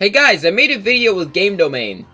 Hey guys, I made a video with Game Domain.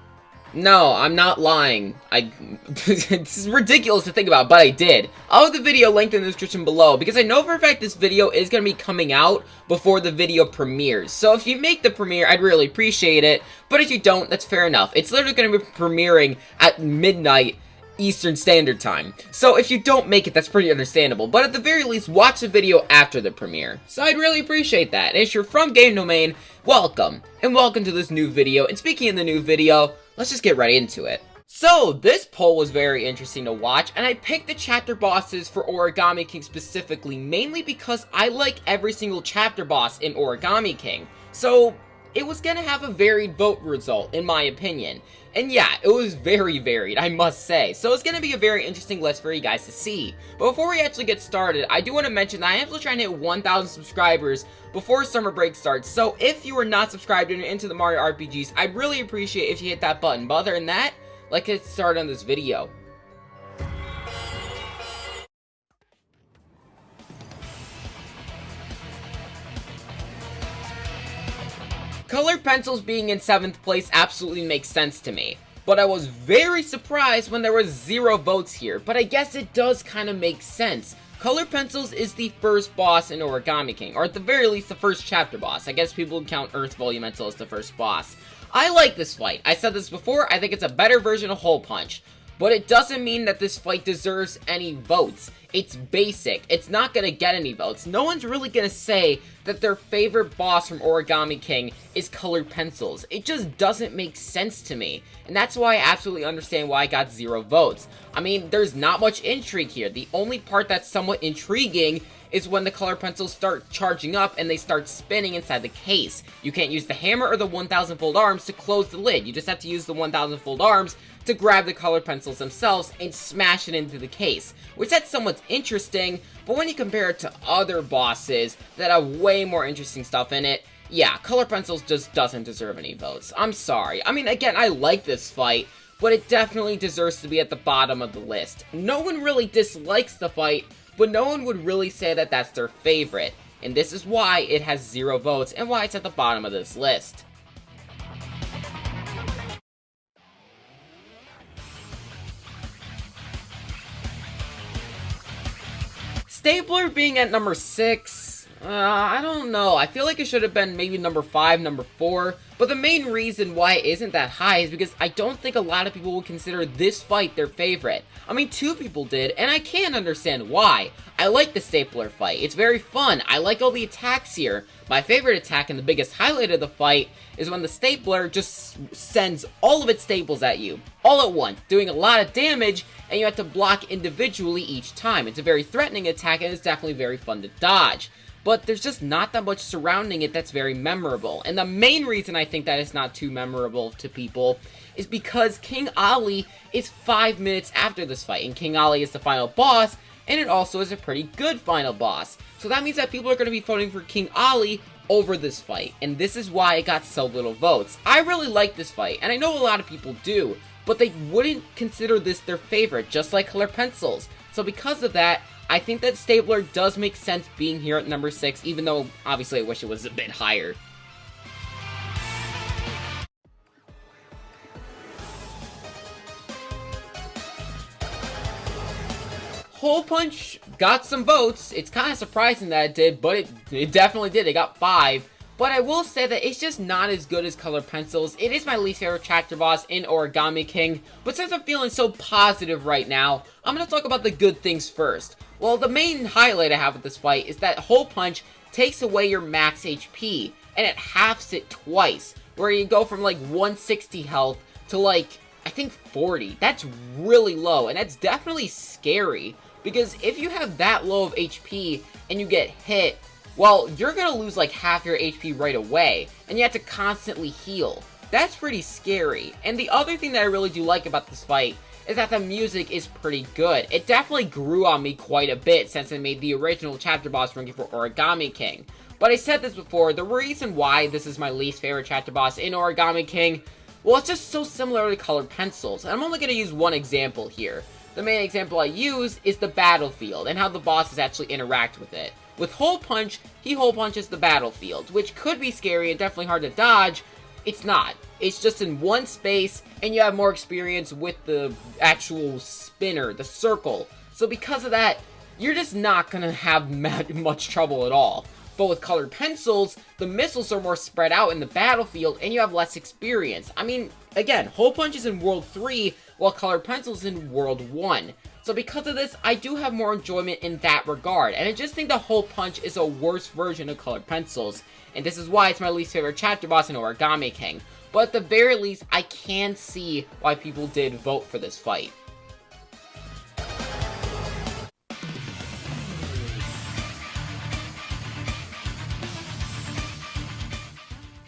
No, I'm not lying. It's ridiculous to think about, but I did. I'll have the video linked in the description below, because I know for a fact this video is going to be coming out before the video premieres. So if you make the premiere, I'd really appreciate it, but if you don't, that's fair enough. It's literally going to be premiering at midnight Eastern Standard Time. So if you don't make it, that's pretty understandable, but at the very least, watch the video after the premiere. So I'd really appreciate that. And if you're from Game Domain, welcome, and welcome to this new video. And speaking of the new video, let's just get right into it. So, this poll was very interesting to watch, and I picked the chapter bosses for Origami King specifically, mainly because I like every single chapter boss in Origami King. So, it was gonna have a varied vote result, in my opinion. And yeah, it was very varied, I must say. So it's gonna be a very interesting list for you guys to see. But before we actually get started, I do want to mention that I am still trying to hit 1,000 subscribers before summer break starts. So if you are not subscribed and you're into the Mario RPGs, I'd really appreciate if you hit that button. But other than that, let's get started on this video. Colored pencils being in 7th place absolutely makes sense to me, but I was very surprised when there was 0 votes here, but I guess it does kind of make sense. Colored pencils is the first boss in Origami King, or at the very least the first chapter boss. I guess people would count Earth Volumental as the first boss. I like this fight. I said this before, I think it's a better version of Hole Punch. But it doesn't mean that this fight deserves any votes. It's basic. It's not gonna get any votes. No one's really gonna say that their favorite boss from Origami King is Colored Pencils. It just doesn't make sense to me. And that's why I absolutely understand why I got 0 votes. I mean, there's not much intrigue here. The only part that's somewhat intriguing is when the Colored Pencils start charging up and they start spinning inside the case. You can't use the hammer or the 1,000 fold arms to close the lid. You just have to use the 1,000 fold arms to grab the Colored Pencils themselves and smash it into the case, which that's somewhat interesting, but when you compare it to other bosses that have way more interesting stuff in it, yeah, Colored Pencils just doesn't deserve any votes. I'm sorry. I mean, again, I like this fight, but it definitely deserves to be at the bottom of the list. No one really dislikes the fight, but no one would really say that that's their favorite, and this is why it has 0 votes and why it's at the bottom of this list. Stapler being at number 6, I don't know. I feel like it should have been maybe number 5, number 4. But the main reason why it isn't that high is because I don't think a lot of people would consider this fight their favorite. I mean, 2 people did, and I can understand why. I like the Stapler fight. It's very fun. I like all the attacks here. My favorite attack and the biggest highlight of the fight is when the Stapler just sends all of its staples at you, all at once, doing a lot of damage, and you have to block individually each time. It's a very threatening attack, and it's definitely very fun to dodge. But there's just not that much surrounding it that's very memorable. And the main reason I think that it's not too memorable to people is because King Ali is 5 minutes after this fight, and King Ali is the final boss, and it also is a pretty good final boss. So that means that people are going to be voting for King Ali over this fight, and this is why it got so little votes. I really like this fight, and I know a lot of people do, but they wouldn't consider this their favorite, just like Colored Pencils. So because of that, I think that Stapler does make sense being here at number 6, even though, obviously, I wish it was a bit higher. Hole Punch got some votes. It's kind of surprising that it did, but it definitely did. It got 5. But I will say that it's just not as good as Colored Pencils. It is my least favorite chapter boss in Origami King. But since I'm feeling so positive right now, I'm going to talk about the good things first. Well, the main highlight I have with this fight is that Hole Punch takes away your max HP, and it halves it twice, where you go from like 160 health to like, I think 40. That's really low, and that's definitely scary, because if you have that low of HP and you get hit, well, you're going to lose like half your HP right away, and you have to constantly heal. That's pretty scary. And the other thing that I really do like about this fight is that the music is pretty good. It definitely grew on me quite a bit since I made the original chapter boss ranking for Origami King. But I said this before, the reason why this is my least favorite chapter boss in Origami King, well, it's just so similar to Colored Pencils. And I'm only going to use one example here. The main example I use is the battlefield and how the bosses actually interact with it. With Hole Punch, he hole punches the battlefield, which could be scary and definitely hard to dodge, It's not. It's just in one space, and you have more experience with the actual spinner, the circle. So because of that, you're just not gonna have much trouble at all. But with colored pencils, the missiles are more spread out in the battlefield, and you have less experience. I mean, again, Hole Punch is in World 3, while colored pencils in World 1. So because of this, I do have more enjoyment in that regard, and I just think the Hole Punch is a worse version of colored pencils, and this is why it's my least favorite chapter boss in Origami King. But at the very least, I can see why people did vote for this fight.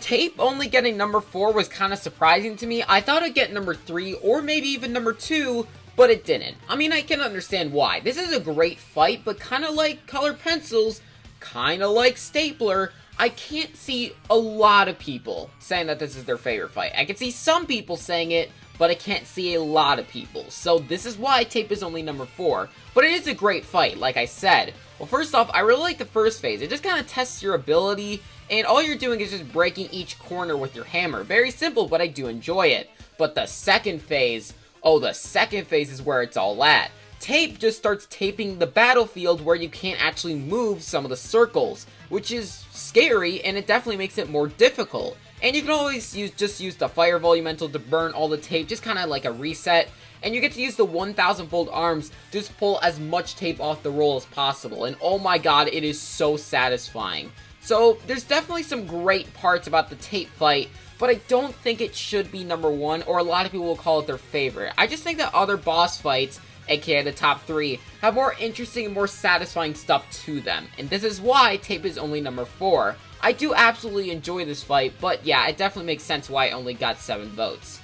Tape only getting number 4 was kind of surprising to me. I thought it'd get number 3 or maybe even number 2, but it didn't. I mean, I can understand why. This is a great fight, but kind of like colored pencils, kind of like Stapler, I can't see a lot of people saying that this is their favorite fight. I can see some people saying it, but I can't see a lot of people. So this is why Tape is only number 4. But it is a great fight, like I said. Well, first off, I really like the first phase. It just kind of tests your ability, and all you're doing is just breaking each corner with your hammer. Very simple, but I do enjoy it. But the second phase, oh, the second phase is where it's all at. Tape just starts taping the battlefield where you can't actually move some of the circles, which is scary, and it definitely makes it more difficult. And you can always just use the fire volumental to burn all the tape, just kind of like a reset. And you get to use the 1000-fold arms to just pull as much tape off the roll as possible. And oh my god, it is so satisfying. So there's definitely some great parts about the tape fight, but I don't think it should be number 1, or a lot of people will call it their favorite. I just think that other boss fights, aka the top 3, have more interesting and more satisfying stuff to them. And this is why Tape is only number 4. I do absolutely enjoy this fight, but yeah, it definitely makes sense why it only got 7 votes.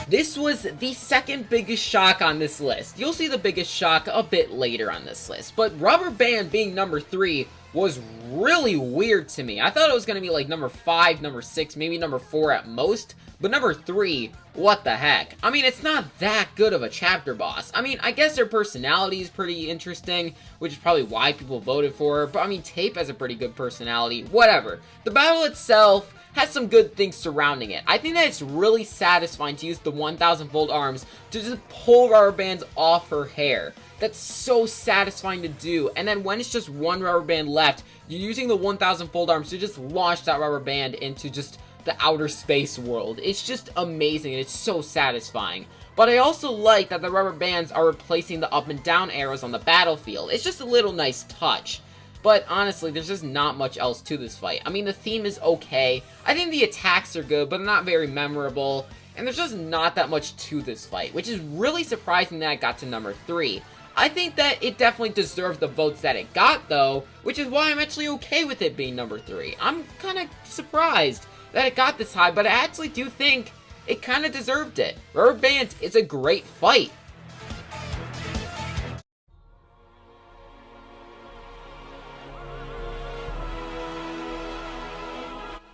This was the second biggest shock on this list. You'll see the biggest shock a bit later on this list, but Rubber Band being number 3 was really weird to me. I thought it was going to be like number 5, number 6, maybe number 4 at most, but number 3, what the heck? I mean, it's not that good of a chapter boss. I mean, I guess their personality is pretty interesting, which is probably why people voted for it, but I mean, Tape has a pretty good personality, whatever. The battle itself has some good things surrounding it. I think that it's really satisfying to use the 1000-fold arms to just pull Rubber Bands off her hair. That's so satisfying to do. And then when it's just one rubber band left, you're using the 1000-fold arms to just launch that rubber band into just the outer space world. It's just amazing, and it's so satisfying. But I also like that the rubber bands are replacing the up and down arrows on the battlefield. It's just a little nice touch. But honestly, there's just not much else to this fight. I mean, the theme is okay. I think the attacks are good, but not very memorable. And there's just not that much to this fight, which is really surprising that it got to number 3. I think that it definitely deserved the votes that it got, though, which is why I'm actually okay with it being number 3. I'm kind of surprised that it got this high, but I actually do think it kind of deserved it. Rubber Bands is a great fight.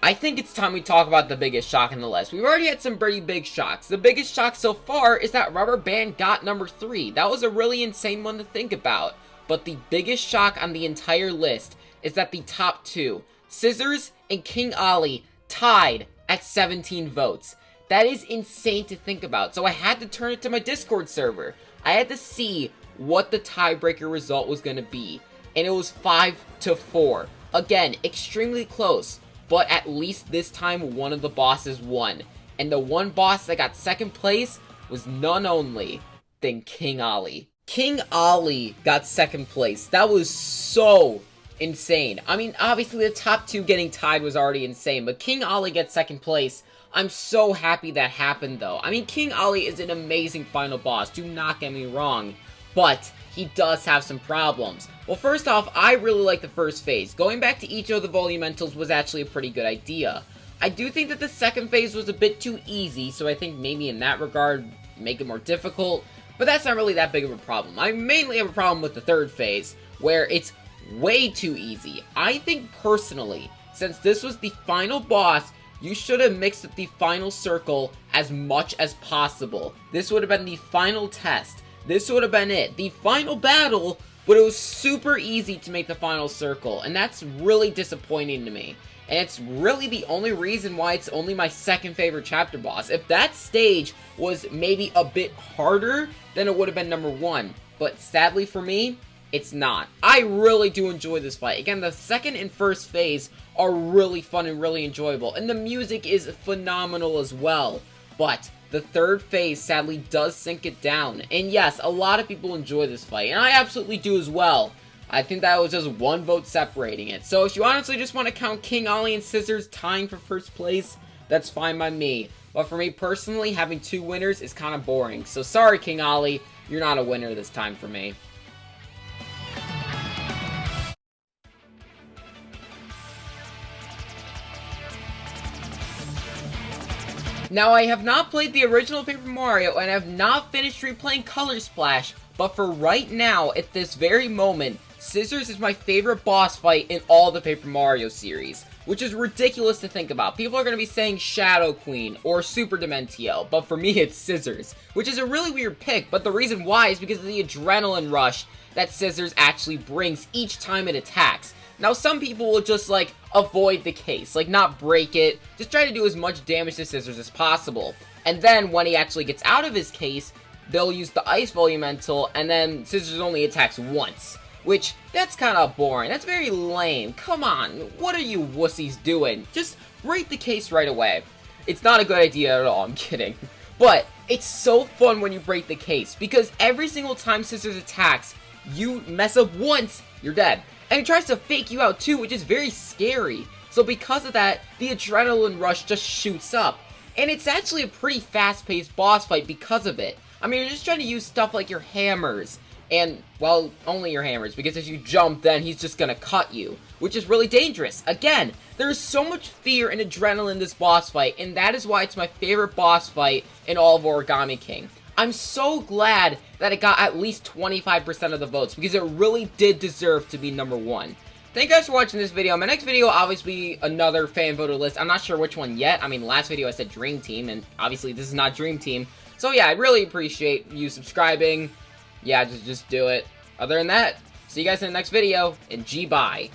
I think it's time we talk about the biggest shock in the list. We've already had some pretty big shocks. The biggest shock so far is that Rubber Band got number 3. That was a really insane one to think about. But the biggest shock on the entire list is that the top 2, Scissors and King Ali, tied at 17 votes. That is insane to think about. So I had to turn it to my Discord server. I had to see what the tiebreaker result was going to be. And it was 5-4. Again, extremely close. But at least this time, one of the bosses won. And the one boss that got second place was none only than King Ali. King Ali got second place. That was so insane. I mean, obviously the top 2 getting tied was already insane, but King Ali gets second place. I'm so happy that happened, though. I mean, King Ali is an amazing final boss. Do not get me wrong. But he does have some problems. Well, first off, I really like the first phase. Going back to each of the volumentals was actually a pretty good idea. I do think that the second phase was a bit too easy, so I think maybe in that regard, make it more difficult. But that's not really that big of a problem. I mainly have a problem with the third phase, where it's way too easy. I think personally, since this was the final boss, you should have mixed up the final circle as much as possible. This would have been the final test. this would have been it. The final battle, but it was super easy to make the final circle, and that's really disappointing to me. And it's really the only reason why it's only my second favorite chapter boss. If that stage was maybe a bit harder, then it would have been number 1. But sadly for me, it's not. I really do enjoy this fight. Again, the second and first phase are really fun and really enjoyable. And the music is phenomenal as well. But the third phase sadly does sink it down. And yes, a lot of people enjoy this fight. And I absolutely do as well. I think that was just 1 vote separating it. So if you honestly just want to count King Ollie and Scissors tying for first place, that's fine by me. But for me personally, having 2 winners is kind of boring. So sorry, King Ollie, you're not a winner this time for me. Now, I have not played the original Paper Mario, and I have not finished replaying Color Splash, but for right now, at this very moment, Scissors is my favorite boss fight in all the Paper Mario series, which is ridiculous to think about. People are going to be saying Shadow Queen or Super Dementiel, but for me it's Scissors, which is a really weird pick, but the reason why is because of the adrenaline rush that Scissors actually brings each time it attacks. Now, some people will just, like, avoid the case, like, not break it, just try to do as much damage to Scissors as possible. And then, when he actually gets out of his case, they'll use the Ice Volumental, and then Scissors only attacks once. Which, that's kind of boring. That's very lame. Come on, what are you wussies doing? Just break the case right away. It's not a good idea at all, I'm kidding. But, it's so fun when you break the case, because every single time Scissors attacks, you mess up once, you're dead. And he tries to fake you out too, which is very scary. So because of that, the adrenaline rush just shoots up. And it's actually a pretty fast-paced boss fight because of it. I mean, you're just trying to use stuff like your hammers. And, well, only your hammers, because if you jump, then he's just gonna cut you, which is really dangerous. Again, there is so much fear and adrenaline in this boss fight, and that is why it's my favorite boss fight in all of Origami King. I'm so glad that it got at least 25% of the votes, because it really did deserve to be number 1. Thank you guys for watching this video. My next video will obviously be another fan voted list. I'm not sure which one yet. I mean, last video I said Dream Team, and obviously this is not Dream Team. So yeah, I really appreciate you subscribing. Yeah, just do it. Other than that, see you guys in the next video, and G-bye.